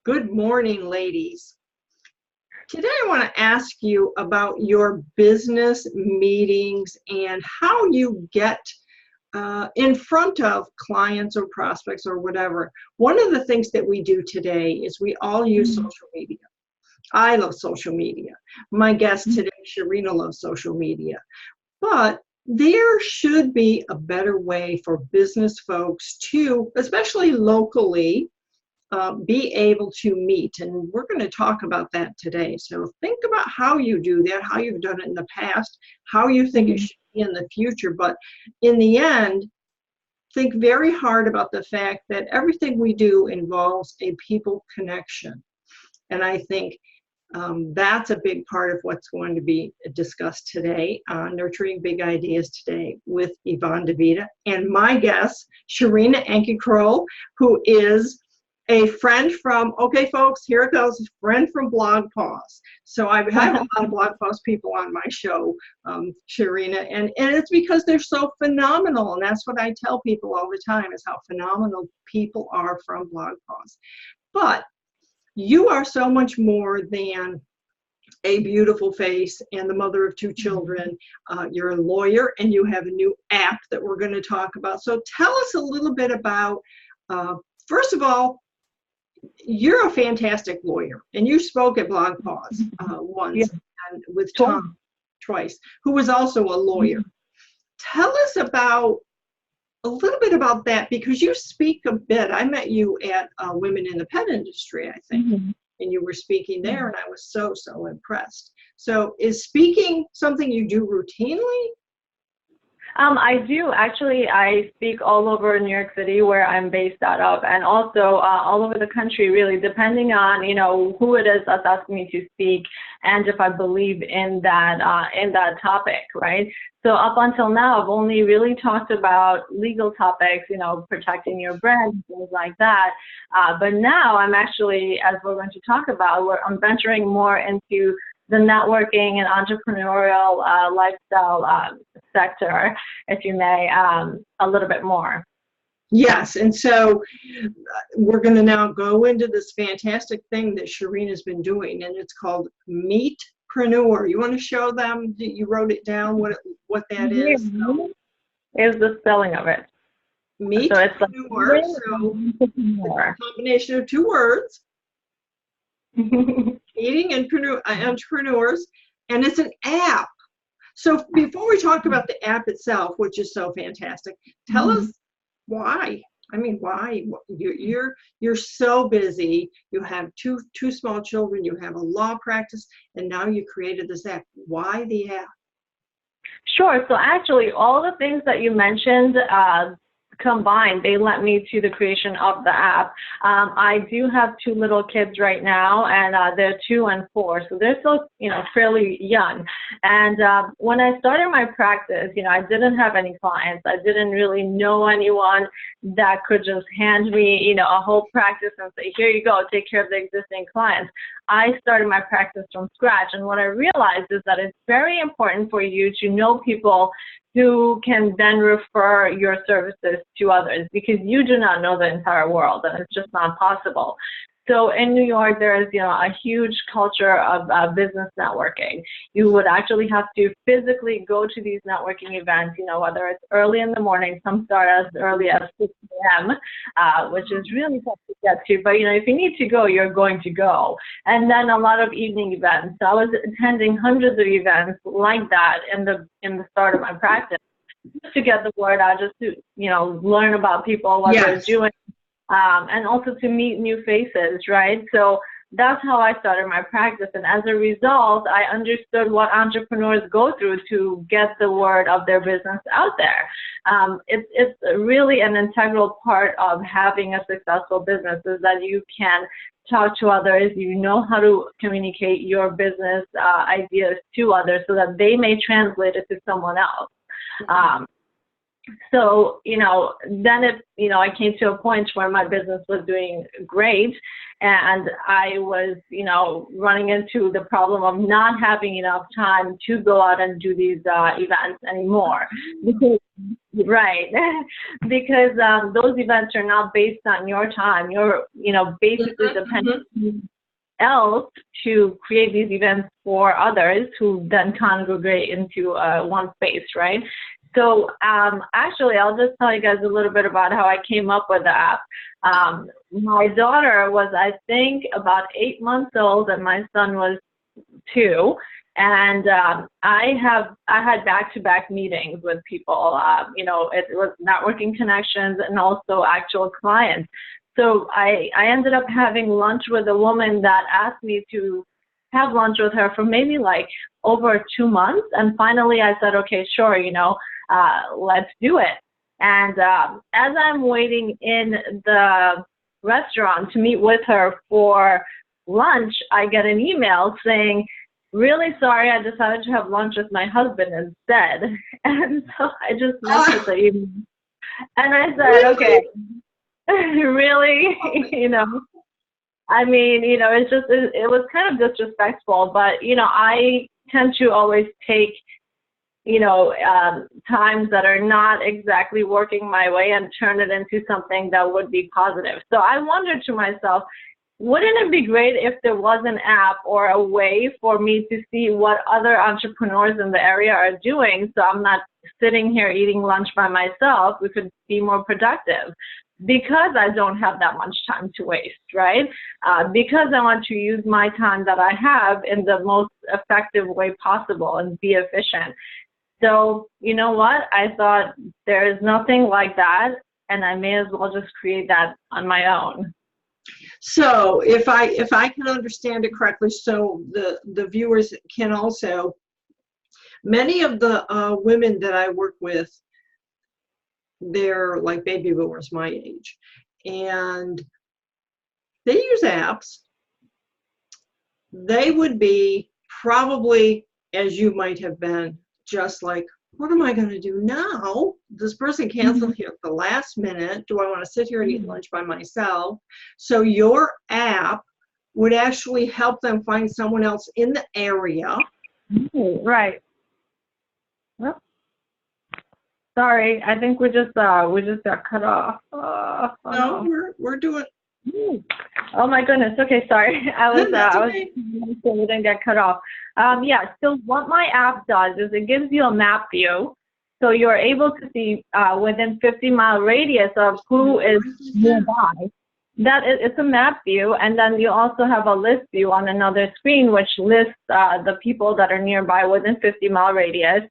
Good morning, ladies. Today I want to ask you about your business meetings and how you get in front of clients or prospects or whatever. One of the things that we do today is we all use social media. I love social media. My guest today, Shahrina, loves social media. But there should be a better way for business folks to, especially locally, be able to meet. And we're going to talk about that today. So think about how you do that, how you've done it in the past, how you think it should be in the future. But in the end, think very hard about the fact that everything we do involves a people connection. And I think that's a big part of what's going to be discussed today, Nurturing Big Ideas today with Yvonne DiVita and my guest, Shahrina Anki-Krol, who is a friend from, okay folks, here it goes, friend from Blog Post. So I have a lot of Blog Post people on my show, Shahrina, and it's because they're so phenomenal, and that's what I tell people all the time is how phenomenal people are from Blog Post. But you are so much more than a beautiful face and the mother of two children. You're a lawyer and you have a new app that we're going to talk about. So tell us a little bit about, first of all, you're a fantastic lawyer, and you spoke at Blog Post once and with Tom twice, who was also a lawyer. Tell us about a little bit about that, because you speak a bit. I met you at Women in the Pet Industry, I think, and you were speaking there, and I was so impressed. So is speaking something you do routinely? I do. Actually, I speak all over New York City, where I'm based out of, and also all over the country, really, depending on, who it is that's asking me to speak and if I believe in that topic, right? So up until now, I've only really talked about legal topics, protecting your brand, things like that. But now I'm actually, as we're going to talk about, I'm venturing more into the networking and entrepreneurial lifestyle sector, if you may, a little bit more. Yes, and so we're going to now go into this fantastic thing that Shahrina's been doing, and it's called MeetPreneur. You want to show them? You wrote it down, what that is? Is the spelling of it. MeetPreneur, so it's a combination of two words. Meeting entrepreneurs, and it's an app. So before we talk about the app itself, which is so fantastic, tell us why. I mean, why? You're so busy. You have two small children. You have a law practice, and now you created this app. Why the app? Sure. So actually, all the things that you mentioned combined, they led me to the creation of the app. I do have two little kids right now, and they're 2 and 4, so they're still, fairly young. And when I started my practice, I didn't have any clients. I didn't really know anyone that could just hand me, a whole practice and say, here you go, take care of the existing clients. I started my practice from scratch, and what I realized is that it's very important for you to know people who can then refer your services to others, because you do not know the entire world, and it's just not possible. So in New York, there is, a huge culture of business networking. You would actually have to physically go to these networking events, whether it's early in the morning, some start as early as 6 a.m., which is really tough to get to. But, if you need to go, you're going to go. And then a lot of evening events. So I was attending hundreds of events like that in the start of my practice, just to get the word out, just to, learn about people, what they're doing. And also to meet new faces, right? So that's how I started my practice. And as a result, I understood what entrepreneurs go through to get the word of their business out there. It's really an integral part of having a successful business, is that you can talk to others, you know how to communicate your business ideas to others so that they may translate it to someone else. So, then I came to a point where my business was doing great, and I was, running into the problem of not having enough time to go out and do these events anymore. Because, right, because those events are not based on your time. You're, basically depending on else to create these events for others who then congregate into one space, right? So actually, I'll just tell you guys a little bit about how I came up with the app. My daughter was, I think, about 8 months old, and my son was 2. And I had back-to-back meetings with people. It was networking connections and also actual clients. So I ended up having lunch with a woman that asked me to have lunch with her for maybe like over 2 months. And finally I said, okay, sure, let's do it. And as I'm waiting in the restaurant to meet with her for lunch, I get an email saying, really sorry, I decided to have lunch with my husband instead. And so I just mentioned the email. And I said, okay, really? I mean, it was kind of disrespectful, but, I tend to always take, times that are not exactly working my way and turn it into something that would be positive. So I wondered to myself, wouldn't it be great if there was an app or a way for me to see what other entrepreneurs in the area are doing, so I'm not sitting here eating lunch by myself? We could be more productive, because I don't have that much time to waste, right? Because I want to use my time that I have in the most effective way possible and be efficient. So you know what? I thought there is nothing like that, and I may as well just create that on my own. So if I can understand it correctly, so the viewers can also, many of the women that I work with, they're like baby boomers my age, and they use apps. They would be probably, as you might have been, just like, what am I going to do now? This person canceled here at the last minute. Do I want to sit here and eat lunch by myself? So your app would actually help them find someone else in the area. Right. Well, sorry, I think we just got cut off. No, we're doing. Oh my goodness. Okay, sorry. Okay. So we didn't get cut off. Yeah. So what my app does is it gives you a map view, so you're able to see within 50-mile radius of who is nearby. It's a map view, and then you also have a list view on another screen, which lists the people that are nearby within 50-mile radius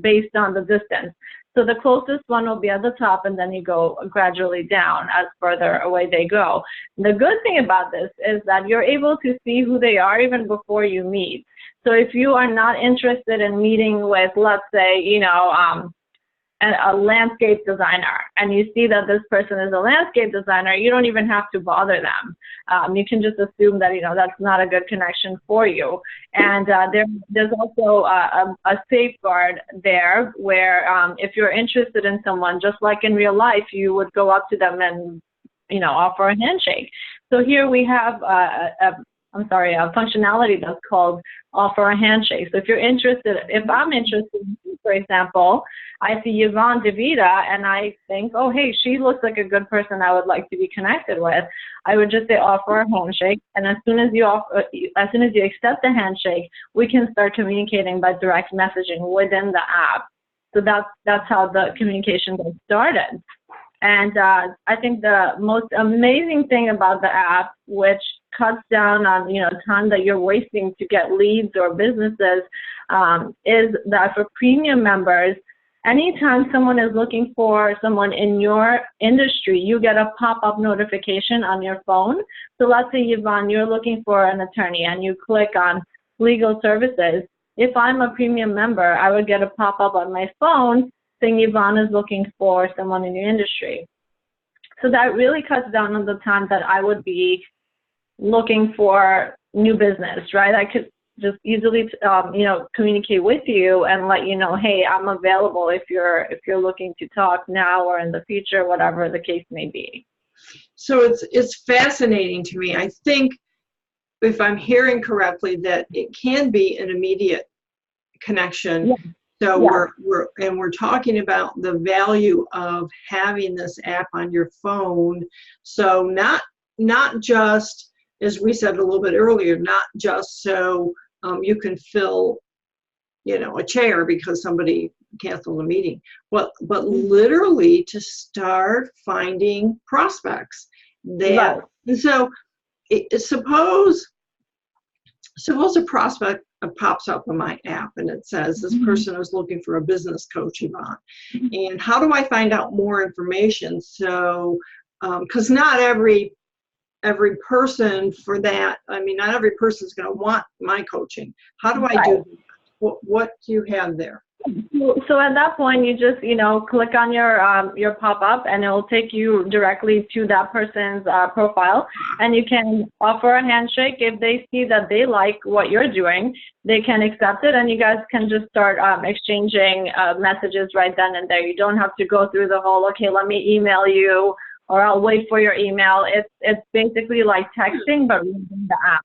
based on the distance. So the closest one will be at the top, and then you go gradually down as further away they go. The good thing about this is that you're able to see who they are even before you meet. So if you are not interested in meeting with, let's say, a landscape designer, and you see that this person is a landscape designer, you don't even have to bother them. You can just assume that, that's not a good connection for you. And there's also a safeguard there where if you're interested in someone, just like in real life, you would go up to them and, offer a handshake. So here we have a functionality that's called offer a handshake. So if you're interested, if I'm interested, for example, I see Yvonne DiVita and I think, oh, hey, she looks like a good person I would like to be connected with, I would just say offer a handshake. And as soon as you accept the handshake, we can start communicating by direct messaging within the app. So that's how the communication gets started. And I think the most amazing thing about the app, which cuts down on time that you're wasting to get leads or businesses, is that for premium members, anytime someone is looking for someone in your industry, you get a pop-up notification on your phone. So let's say, Yvonne, you're looking for an attorney and you click on legal services. If I'm a premium member, I would get a pop-up on my phone saying Yvonne is looking for someone in your industry. So that really cuts down on the time that I would be looking for new business, right? I could just easily, communicate with you and let you know, hey, I'm available if you're looking to talk now or in the future, whatever the case may be. So it's fascinating to me. I think, if I'm hearing correctly, that it can be an immediate connection. Yeah. So Yeah. we're talking about the value of having this app on your phone. So not just, as we said a little bit earlier, not just so you can fill, a chair because somebody canceled a meeting, but literally to start finding prospects. Right. And so suppose a prospect pops up on my app and it says this person is looking for a business coach, Yvonne. And how do I find out more information? So, because not every person for that, not every person is going to want my coaching. How do I do that? What do you have there? So at that point, you just, click on your pop-up and it will take you directly to that person's profile, and you can offer a handshake. If they see that they like what you're doing, they can accept it, and you guys can just start exchanging messages right then and there. You don't have to go through the whole, okay, let me email you, or I'll wait for your email. It's basically like texting, but using the app.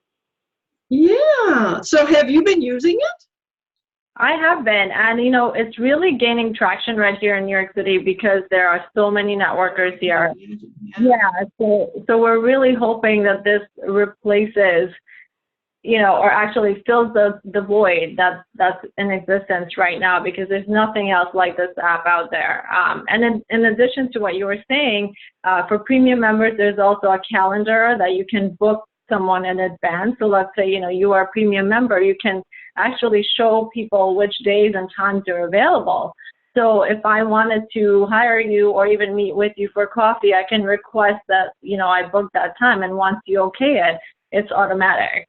Yeah. So have you been using it? I have been, and it's really gaining traction right here in New York City because there are so many networkers here. Yeah, so we're really hoping that this replaces, or actually fills the void that's in existence right now, because there's nothing else like this app out there. And in addition to what you were saying, for premium members, there's also a calendar that you can book someone in advance. So let's say, you are a premium member, you can actually show people which days and times are available. So if I wanted to hire you or even meet with you for coffee, I can request that, I book that time, and once you okay it, it's automatic.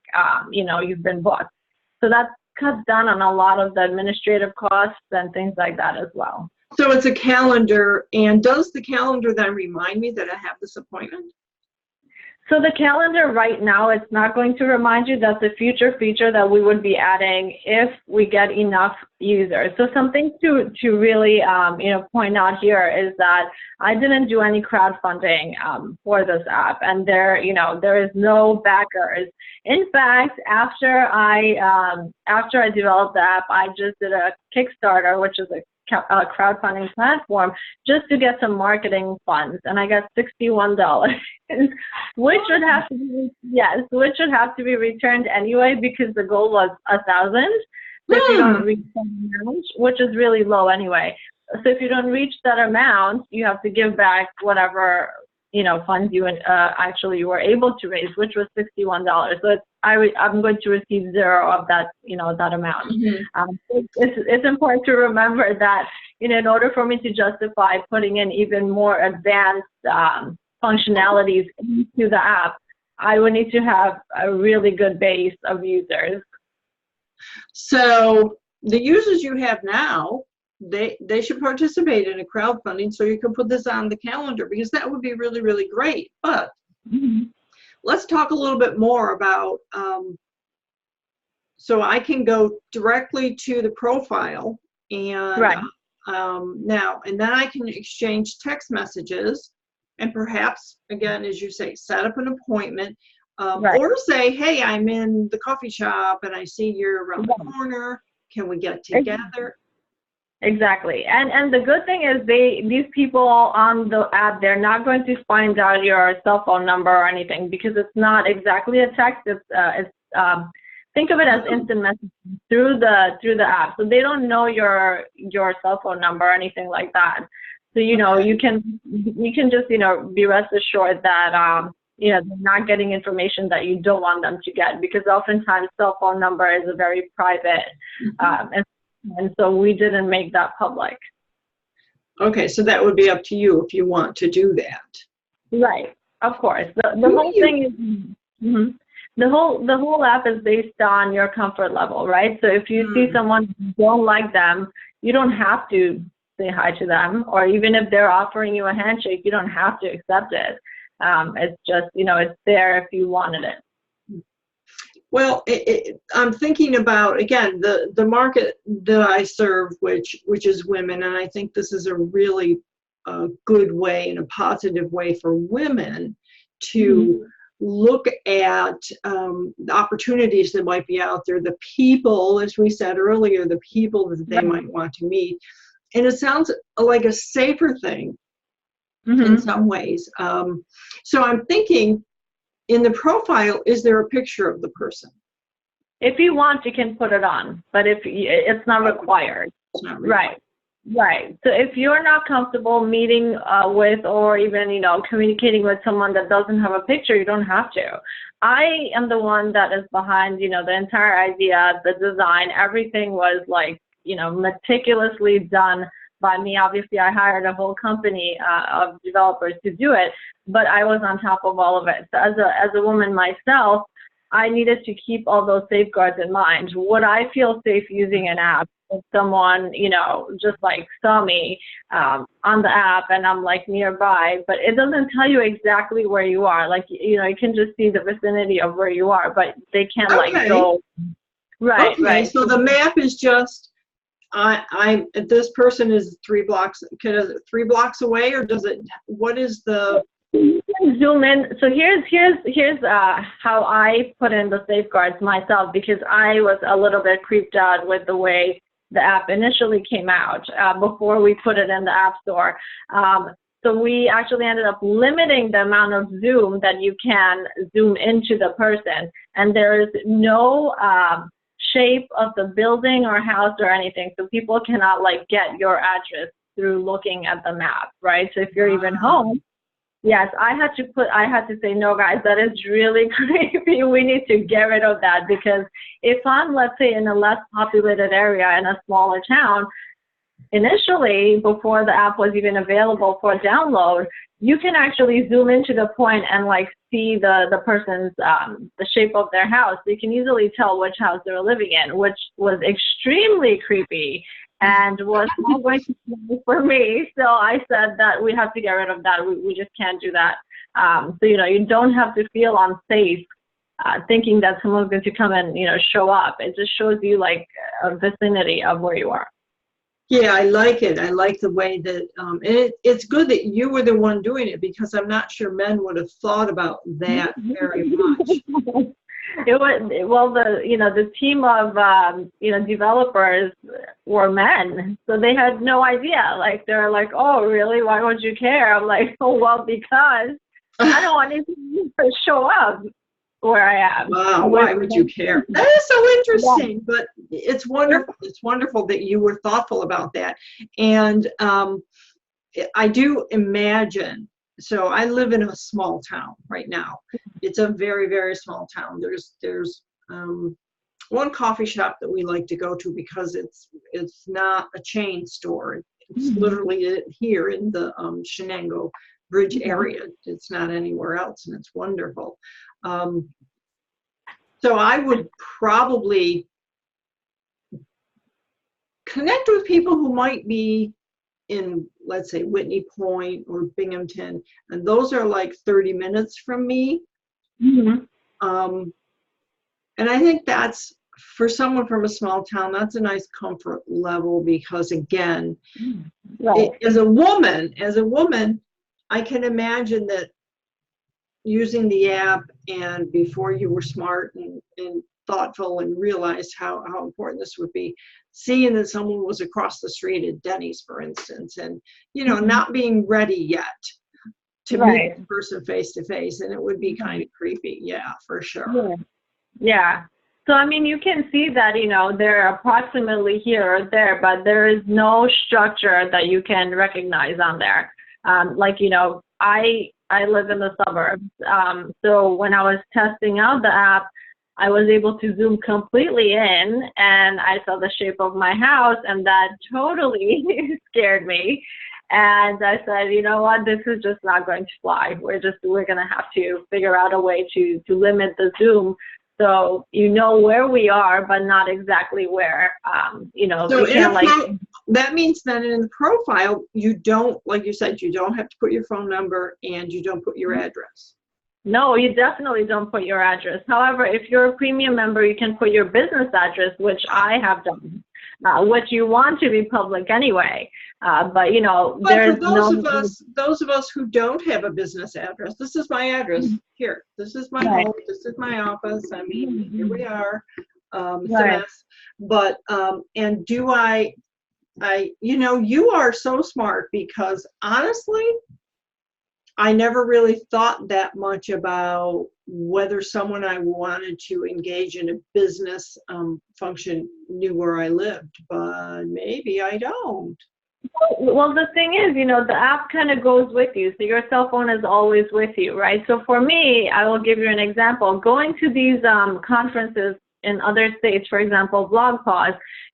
You've been booked. So that cuts down on a lot of the administrative costs and things like that as well. So it's a calendar, and does the calendar then remind me that I have this appointment? So the calendar right now, it's not going to remind you. That's a future feature that we would be adding if we get enough users. So something to really point out here is that I didn't do any crowdfunding for this app, and there is no backers. In fact, after I developed the app, I just did a Kickstarter, which is a crowdfunding platform, just to get some marketing funds, and I got $61, which would have to be returned anyway, because the goal was 1,000. So if you don't reach that amount, which is really low anyway, so if you don't reach that amount, you have to give back whatever funds you actually were able to raise, which was $61. So I'm going to receive zero of that, that amount. It's important to remember that, in order for me to justify putting in even more advanced functionalities into the app, I would need to have a really good base of users. So the users you have now, they should participate in a crowdfunding so you can put this on the calendar, because that would be really, really great. But let's talk a little bit more about, so I can go directly to the profile and and then I can exchange text messages and perhaps, again, as you say, set up an appointment, or say, hey, I'm in the coffee shop and I see you're around the corner. Can we get together? Exactly. And the good thing is these people on the app, they're not going to find out your cell phone number or anything, because it's not exactly a text. It's think of it as instant messaging through the app. So they don't know your cell phone number or anything like that. So you can just be rest assured that they're not getting information that you don't want them to get, because oftentimes cell phone number is a very private and so we didn't make that public. Okay, so that would be up to you if you want to do that. Right, of course. The whole thing is the whole app is based on your comfort level, right? So if you see someone you don't like them, you don't have to say hi to them, or even if they're offering you a handshake, you don't have to accept it. It's just it's there if you wanted it. Well, I'm thinking about, again, the market that I serve, which is women, and I think this is a really good way and a positive way for women to look at the opportunities that might be out there, the people, as we said earlier, the people that they might want to meet. And it sounds like a safer thing in some ways. So I'm thinking, in the profile, is there a picture of the person? If you want, you can put it on, but if it's not required. It's not required. Right. So if you're not comfortable meeting with, or even, you know, communicating with someone that doesn't have a picture, you don't have to. I am the one that is behind, you know, the entire idea, the design, everything was like, you know, meticulously done by me. Obviously, I hired a whole company of developers to do it, but I was on top of all of it. So as a woman myself, I needed to keep all those safeguards in mind. Would I feel safe using an app if someone, you know, just like saw me on the app and I'm like nearby, but it doesn't tell you exactly where you are. Like, you know, you can just see the vicinity of where you are, but they can't like go. Right. Okay, so the map is just, this person is 3 blocks, 3 blocks away, or does it, what is the? You can zoom in. So here's how I put in the safeguards myself, because I was a little bit creeped out with the way the app initially came out before we put it in the App Store. So we actually ended up limiting the amount of zoom that you can zoom into the person, and there is no shape of the building or house or anything, so people cannot like get your address through looking at the map, right? So if you're even home, yes, I had to say, no, guys, that is really creepy. We need to get rid of that, because if I'm, let's say, in a less populated area in a smaller town, initially, before the app was even available for download, you can actually zoom into the point and like see the person's, the shape of their house. So you can easily tell which house they're living in, which was extremely creepy and was not going to be for me. So I said that we have to get rid of that. We just can't do that. So, you know, you don't have to feel unsafe thinking that someone's going to come and, you know, show up. It just shows you like a vicinity of where you are. Yeah, I like it. I like the way that, and it's good that you were the one doing it, because I'm not sure men would have thought about that very much. It was, well, the team of developers were men, so they had no idea. Like, they're like, oh, really? Why would you care? I'm like, oh, well, because I don't want anything to show up where I am. Wow, why would you care? That is so interesting, but it's wonderful. It's wonderful that you were thoughtful about that. And I do imagine, so I live in a small town right now. It's a very, very small town. There's one coffee shop that we like to go to, because it's not a chain store. It's literally here in the Shenango Bridge area. It's not anywhere else, and it's wonderful. So I would probably connect with people who might be in, let's say, Whitney Point or Binghamton, and those are like 30 minutes from me. And I think that's, for someone from a small town, that's a nice comfort level, because again, as a woman, I can imagine that using the app, and before you were smart and thoughtful and realized how important this would be, seeing that someone was across the street at Denny's, for instance, and, you know, not being ready yet to meet the person face to face, and it would be kind of creepy. Yeah, for sure. Yeah. So, I mean, you can see that, you know, they're approximately here or there, but there is no structure that you can recognize on there. Like, you know, I live in the suburbs. So when I was testing out the app, I was able to zoom completely in, and I saw the shape of my house, and that totally scared me. And I said, you know what, this is just not going to fly. We're going to have to figure out a way to limit the zoom, so you know where we are, but not exactly where, you know. So that means that in the profile, you don't, like you said, you don't have to put your phone number, and you don't put your address. No, you definitely don't put your address. However, if you're a premium member, you can put your business address, which I have done, which you want to be public anyway. But you know, But for there's no. those of us who don't have a business address, this is my address here. This is my Right. home. This is my office. I mean, here we are. It's a Right. mess. But and do you know, you are so smart, because honestly, I never really thought that much about whether someone I wanted to engage in a business function knew where I lived, but maybe I don't. Well, the thing is, you know, the app kind of goes with you. So your cell phone is always with you, right? So for me, I will give you an example. Going to these conferences in other states, for example, Blog Pause,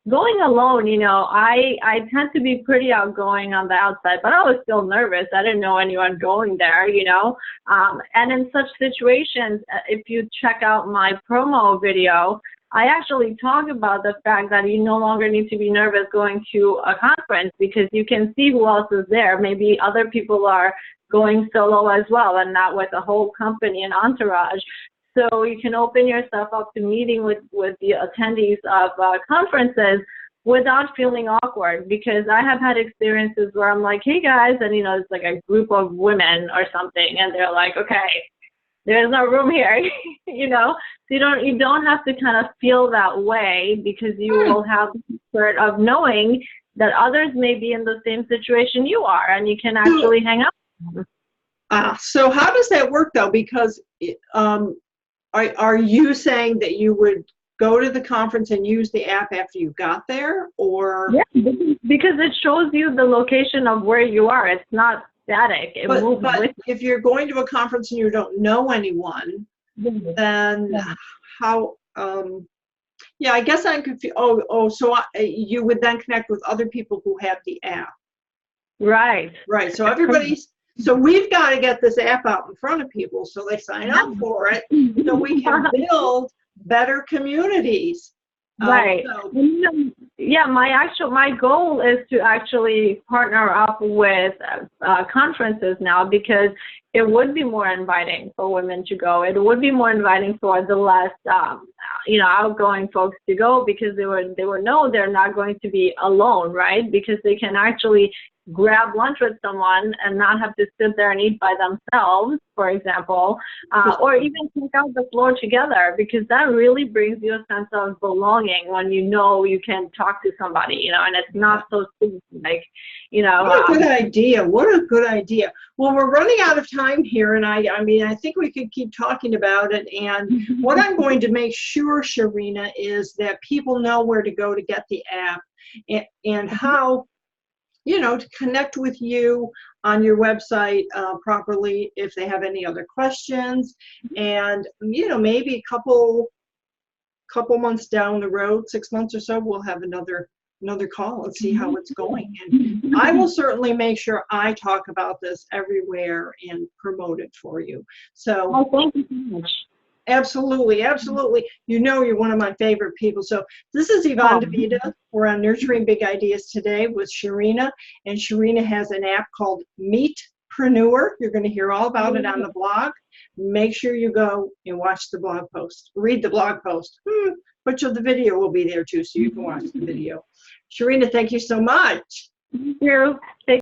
going alone, you know, I tend to be pretty outgoing on the outside, but I was still nervous. I didn't know anyone going there, you know. And in such situations, if you check out my promo video, I actually talk about the fact that you no longer need to be nervous going to a conference, because you can see who else is there. Maybe other people are going solo as well and not with a whole company and entourage. So you can open yourself up to meeting with the attendees of conferences without feeling awkward, because I have had experiences where I'm like, hey guys, and you know, it's like a group of women or something, and they're like, okay, there's no room here, you know. So you don't have to kind of feel that way, because you will have the comfort of knowing that others may be in the same situation you are, and you can actually hang out with them. So how does that work though? Because are you saying that you would go to the conference and use the app after you got there, or? Yeah, because it shows you the location of where you are. It's not static. It moves But with if you're going to a conference and you don't know anyone, you. then Yeah. how? Yeah, I guess I'm confused. So you would then connect with other people who have the app. Right. Right. So we've got to get this app out in front of people so they sign up for it, so we can build better communities. Right. Yeah, my goal is to actually partner up with conferences now, because it would be more inviting for women to go. It would be more inviting for the less you know, outgoing folks to go, because they would know they're not going to be alone, right? Because they can actually grab lunch with someone and not have to sit there and eat by themselves, for example, or even take out the floor together, because that really brings you a sense of belonging when you know you can talk to somebody, you know, and it's not so like, you know. What a good idea. What a good idea. Well, we're running out of time here, and I mean, I think we could keep talking about it. And what I'm going to make sure, Shahrina, is that people know where to go to get the app, and how, you know, to connect with you on your website properly if they have any other questions. And, you know, maybe a couple months down the road, 6 months or so, we'll have another call and see how it's going. And I will certainly make sure I talk about this everywhere and promote it for you. So Thank you so much. absolutely, absolutely. You know, you're one of my favorite people. So this is Yvonne DiVita. We're on Nurturing Big Ideas today with Shahrina, and Shahrina has an app called MeetPreneur. You're going to hear all about it on the blog. Make sure you go and watch the blog post. Read the blog post. Much of the video will be there too, so you can watch the video. Shahrina, thank you so much. Thank you.